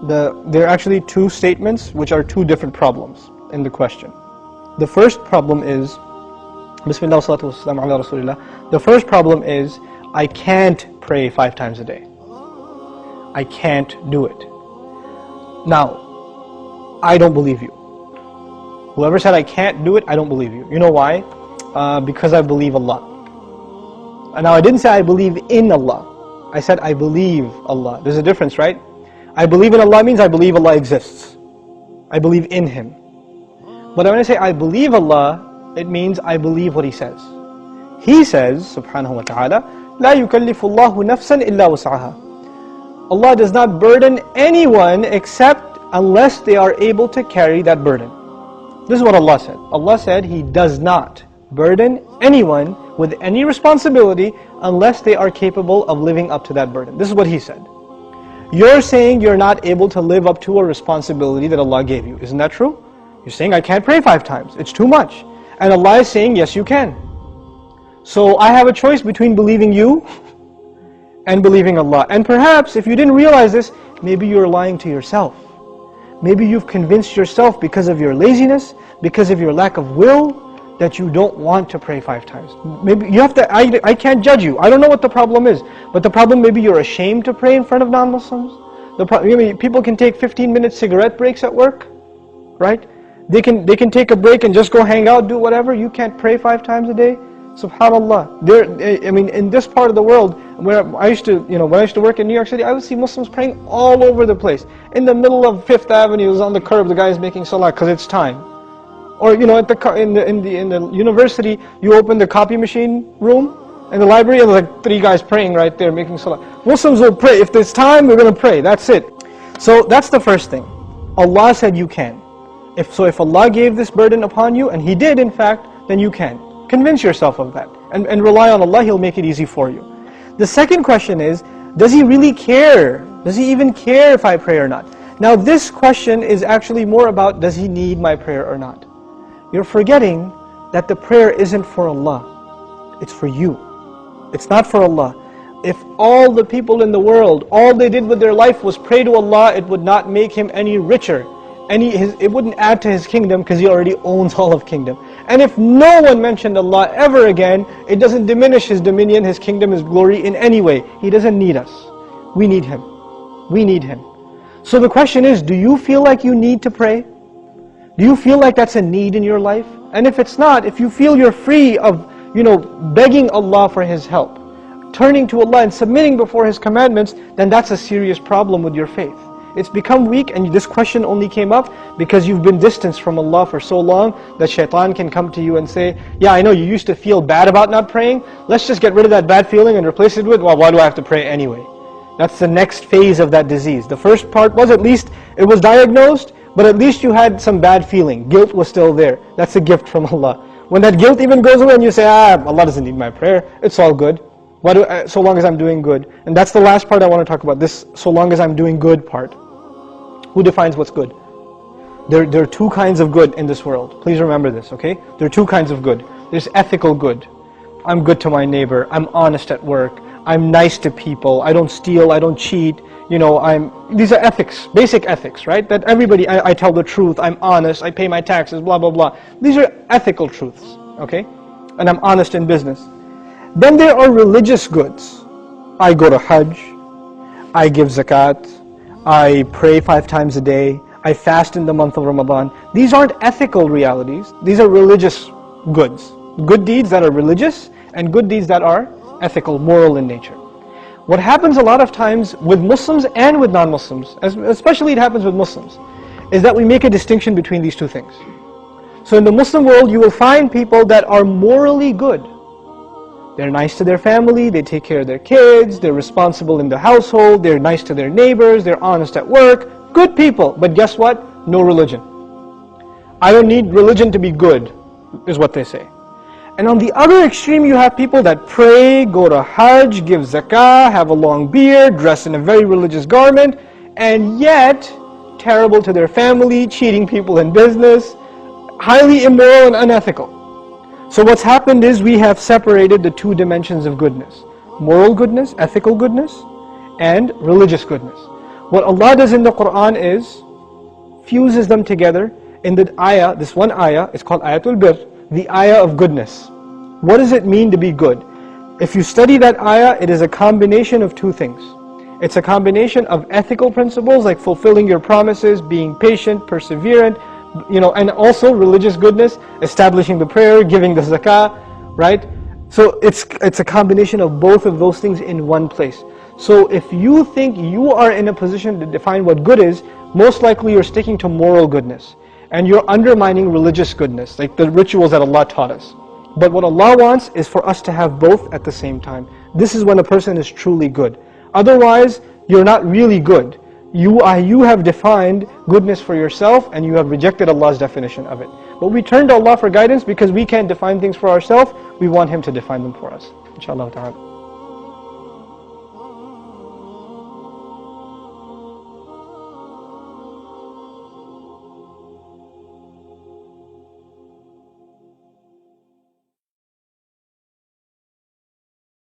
There are actually two statements which are two different problems in the question. The first problem is, Bismillah salatu wassalam ala Rasulillah. The first problem is, I can't pray 5 times a day. I can't do it. Now, I don't believe you. Whoever said I can't do it, I don't believe you. You know why? Because I believe Allah. And now I didn't say I believe in Allah. I said I believe Allah. There's a difference, right? I believe in Allah means I believe Allah exists. I believe in Him. But when I say I believe Allah, it means I believe what He says. He says, subhanahu wa ta'ala, لا يكلف الله نفسا إلا وسعها. Allah does not burden anyone except unless they are able to carry that burden. This is what Allah said. Allah said He does not burden anyone with any responsibility unless they are capable of living up to that burden. This is what He said. You're saying you're not able to live up to a responsibility that Allah gave you. Isn't that true? You're saying I can't pray 5 times. It's too much. And Allah is saying yes you can. So I have a choice between believing you and believing Allah. And perhaps if you didn't realize this, maybe you're lying to yourself. Maybe you've convinced yourself because of your laziness, because of your lack of will, that you don't want to pray 5 times. Maybe you have to, I can't judge you. I don't know what the problem is. But the problem, maybe you're ashamed to pray in front of non-Muslims. People can take 15-minute cigarette breaks at work, right? They can take a break and just go hang out, do whatever. You can't pray 5 times a day. SubhanAllah. In this part of the world, where when I used to work in New York City, I would see Muslims praying all over the place. In the middle of 5th Avenue, on the curb, the guy is making salah because it's time. Or in the university, you open the copy machine room in the library, and there's like 3 guys praying right there, making salah. Muslims will pray. If there's time, we're going to pray. That's it. So that's the first thing. Allah said you can. If Allah gave this burden upon you, and He did in fact, then you can. Convince yourself of that. And rely on Allah, He'll make it easy for you. The second question is, does He really care? Does He even care if I pray or not? Now this question is actually more about, does He need my prayer or not? You're forgetting that the prayer isn't for Allah. It's for you. It's not for Allah. If all the people in the world, all they did with their life was pray to Allah, it would not make Him any richer. It wouldn't add to His kingdom because He already owns all of kingdom. And if no one mentioned Allah ever again, it doesn't diminish His dominion, His kingdom, His glory in any way. He doesn't need us. We need Him. We need Him. So the question is, do you feel like you need to pray? Do you feel like that's a need in your life? And if it's not, if you feel you're free of, begging Allah for His help, turning to Allah and submitting before His commandments, then that's a serious problem with your faith. It's become weak, and this question only came up because you've been distanced from Allah for so long that shaitan can come to you and say, yeah, I know you used to feel bad about not praying, let's just get rid of that bad feeling and replace it with, well, why do I have to pray anyway? That's the next phase of that disease. The first part was, at least it was diagnosed, but at least you had some bad feeling. Guilt was still there. That's a gift from Allah. When that guilt even goes away and you say, Allah doesn't need my prayer, it's all good. So long as I'm doing good. And that's the last part I want to talk about, this so long as I'm doing good part. Who defines what's good? There are 2 kinds of good in this world. Please remember this, okay? There are 2 kinds of good. There's ethical good. I'm good to my neighbor. I'm honest at work. I'm nice to people. I don't steal. I don't cheat. These are ethics, basic ethics, right? That everybody, I tell the truth. I'm honest. I pay my taxes, blah, blah, blah. These are ethical truths, okay? And I'm honest in business. Then there are religious goods. I go to Hajj. I give zakat. I pray 5 times a day. I fast in the month of Ramadan. These aren't ethical realities. These are religious goods. Good deeds that are religious and good deeds that are ethical, moral in nature. What happens a lot of times with Muslims and with non-Muslims, especially it happens with Muslims, is that we make a distinction between these 2 things. So in the Muslim world, you will find people that are morally good. They're nice to their family, they take care of their kids, they're responsible in the household, they're nice to their neighbors, they're honest at work. Good people, but guess what? No religion. I don't need religion to be good, is what they say. And on the other extreme, you have people that pray, go to Hajj, give zakah, have a long beard, dress in a very religious garment, and yet terrible to their family, cheating people in business, highly immoral and unethical. So what's happened is we have separated the 2 dimensions of goodness. Moral goodness, ethical goodness, and religious goodness. What Allah does in the Quran is fuses them together in the ayah, this one ayah, it's called Ayatul Bir, the ayah of goodness. What does it mean to be good? If you study that ayah, it is a combination of two things. It's a combination of ethical principles like fulfilling your promises, being patient, perseverant, and also religious goodness, establishing the prayer, giving the zakah, right? So it's a combination of both of those things in one place. So if you think you are in a position to define what good is, most likely you're sticking to moral goodness. And you're undermining religious goodness, like the rituals that Allah taught us. But what Allah wants is for us to have both at the same time. This is when a person is truly good. Otherwise, you're not really good. You have defined goodness for yourself and you have rejected Allah's definition of it. But we turn to Allah for guidance because we can't define things for ourselves. We want Him to define them for us. Inshallah ta'ala.